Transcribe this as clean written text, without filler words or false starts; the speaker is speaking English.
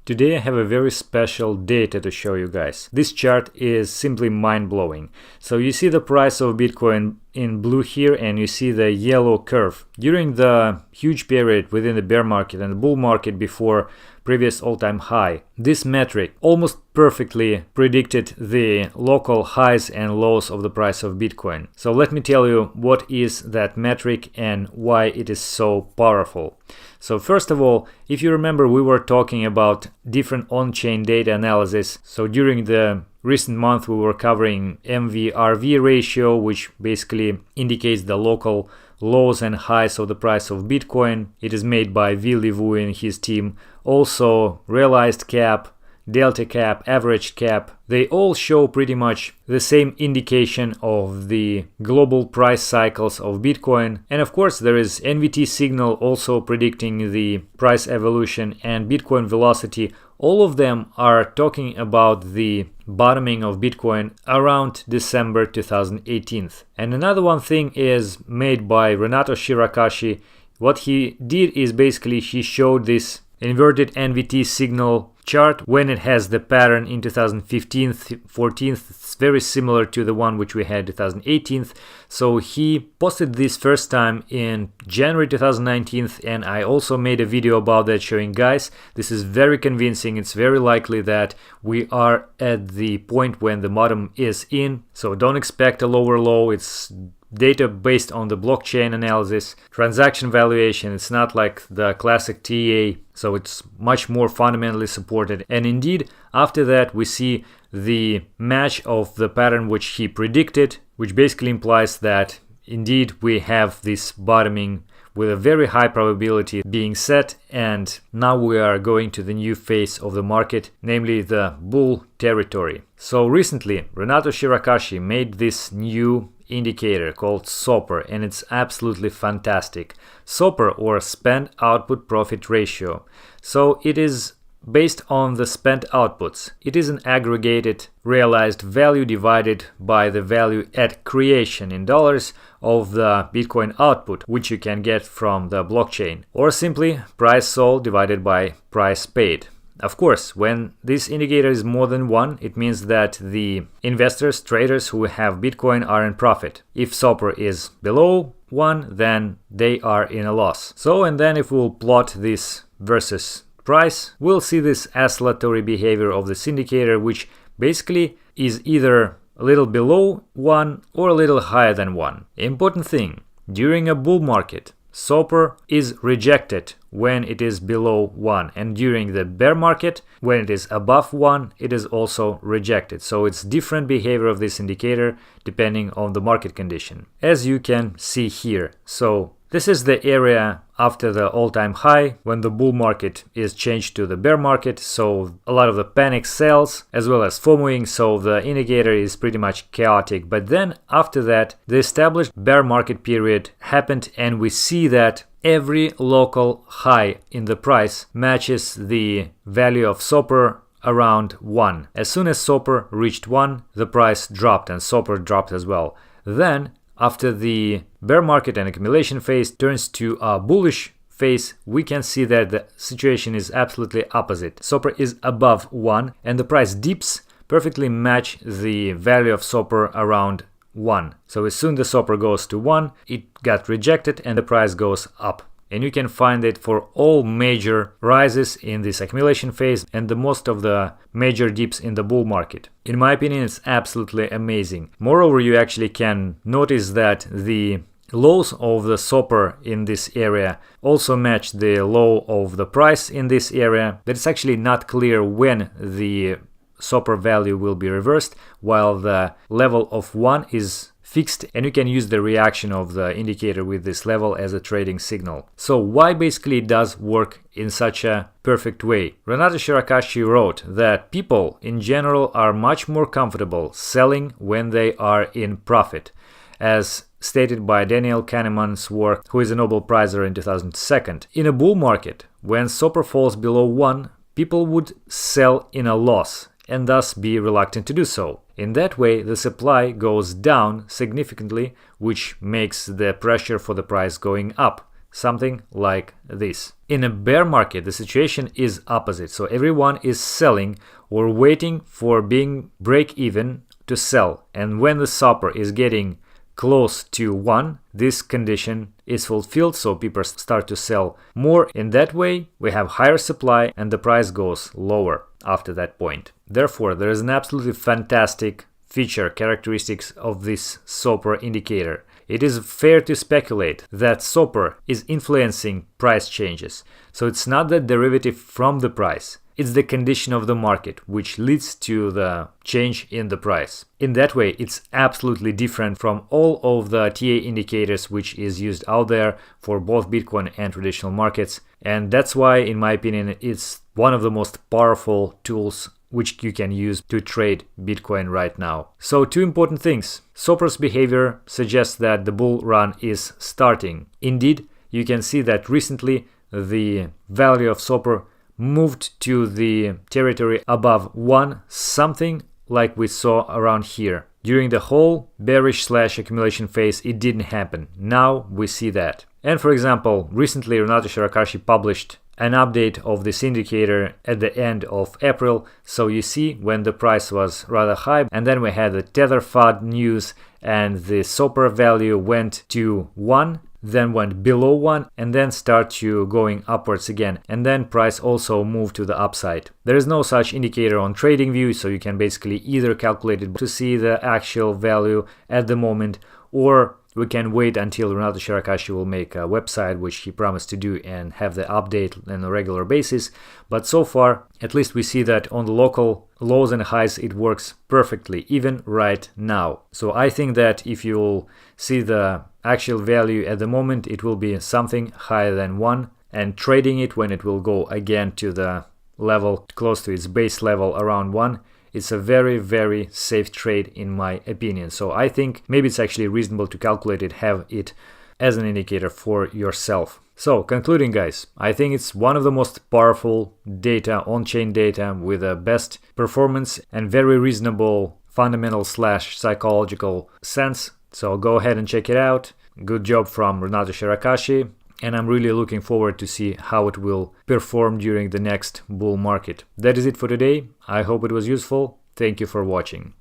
Today I have a very special data to show you guys. This chart is simply mind-blowing. So you see the price of Bitcoin in blue here and you see the yellow curve. During the huge period within the bear market and the bull market before previous all-time high, this metric almost perfectly predicted the local highs and lows of the price of Bitcoin. So let me tell you what is that metric and why it is so powerful. So first of all, if you remember, we were talking about different on-chain data analysis. So during the recent month, we were covering MV/RV ratio, which basically indicates the local lows and highs of the price of Bitcoin. It is made by Willy Wu and his team. Also, realized cap, delta cap, average cap, they all show pretty much the same indication of the global price cycles of Bitcoin. And of course, there is NVT signal also predicting the price evolution and Bitcoin velocity. All of them are talking about the bottoming of Bitcoin around December 2018. And another one thing is made by Renato Shirakashi. What he did is basically he showed this inverted NVT signal chart when it has the pattern in 2015-14. It's very similar to the one which we had 2018. So he posted this first time in January 2019, and I also made a video about that showing, guys, this is very convincing. It's very likely that we are at the point when the bottom is in. So don't expect a lower low. It's data based on the blockchain analysis, transaction valuation. It's not like the classic TA, so it's much more fundamentally supported. And indeed, after that, we see the match of the pattern which he predicted, which basically implies that indeed we have this bottoming with a very high probability being set, and now we are going to the new phase of the market, namely the bull territory. So recently, Renato Shirakashi made this new indicator called Soper, and it's absolutely fantastic. Soper, or spend output profit ratio. So it is based on the spent outputs. It is an aggregated realized value divided by the value at creation in dollars of the Bitcoin output, which you can get from the blockchain, or simply price sold divided by price paid. Of course, when this indicator is more than 1, it means that the investors, traders who have Bitcoin are in profit. If Soper is below 1, then they are in a loss. So, and then if we'll plot this versus price, we'll see this oscillatory behavior of this indicator, which basically is either a little below 1 or a little higher than 1. Important thing, during a bull market, Soper is rejected when it is below 1, and during the bear market, when it is above 1, it is also rejected. So it's different behavior of this indicator depending on the market condition, as you can see here. So this is the area after the all-time high when the bull market is changed to the bear market. So a lot of the panic sells as well as FOMOing. So the indicator is pretty much chaotic. But then after that, the established bear market period happened, and we see that every local high in the price matches the value of Soper around 1. As soon as Soper reached 1, the price dropped and Soper dropped as well. Then after the bear market and accumulation phase turns to a bullish phase, we can see that the situation is absolutely opposite. Soper is above 1 and the price dips perfectly match the value of Soper around 1. So as soon as Soper goes to 1, it got rejected and the price goes up. And you can find it for all major rises in this accumulation phase and the most of the major dips in the bull market. In my opinion, it's absolutely amazing. Moreover, you actually can notice that the lows of the Soper in this area also match the low of the price in this area. But it's actually not clear when the Soper value will be reversed, while the level of 1 is fixed, and you can use the reaction of the indicator with this level as a trading signal. So why basically it does work in such a perfect way? Renato Shirakashi wrote that people in general are much more comfortable selling when they are in profit, as stated by Daniel Kahneman's work, who is a Nobel Prizer in 2002. In a bull market, when Soper falls below 1, people would sell in a loss and thus be reluctant to do so. In that way, the supply goes down significantly, which makes the pressure for the price going up something like this. In a bear market, the situation is opposite. So everyone is selling or waiting for being break even to sell. And when the Soper is getting close to 1, this condition is fulfilled, so people start to sell more. In that way, we have higher supply and the price goes lower after that point. Therefore, there is an absolutely fantastic feature characteristics of this Soper indicator. It is fair to speculate that Soper is influencing price changes. So it's not the derivative from the price. It's the condition of the market which leads to the change in the price. In that way, it's absolutely different from all of the TA indicators which is used out there for both Bitcoin and traditional markets. And that's why, in my opinion, it's one of the most powerful tools which you can use to trade Bitcoin right now. So 2 important things. Soper's behavior suggests that the bull run is starting. Indeed, you can see that recently the value of Soper moved to the territory above 1, something like we saw around here. During the whole bearish / accumulation phase, it didn't happen. Now we see that. And for example, recently Renato Shirakashi published an update of this indicator at the end of April. So you see when the price was rather high, and then we had the Tether FUD news and the Soper value went to 1, then went below 1, and then start to going upwards again, and then price also moved to the upside. There is no such indicator on TradingView, so you can basically either calculate it to see the actual value at the moment, or we can wait until Renato Shirakashi will make a website, which he promised to do, and have the update on a regular basis. But so far, at least we see that on the local lows and highs, it works perfectly, even right now. So I think that if you'll see the actual value at the moment, it will be something higher than 1, and trading it when it will go again to the level close to its base level around 1, it's a very, very safe trade in my opinion. So I think maybe it's actually reasonable to calculate it, have it as an indicator for yourself. So concluding, guys, I think it's one of the most powerful data, on-chain data with the best performance and very reasonable fundamental / psychological sense. So go ahead and check it out. Good job from Renato Shirakashi. And I'm really looking forward to see how it will perform during the next bull market. That is it for today. I hope it was useful. Thank you for watching.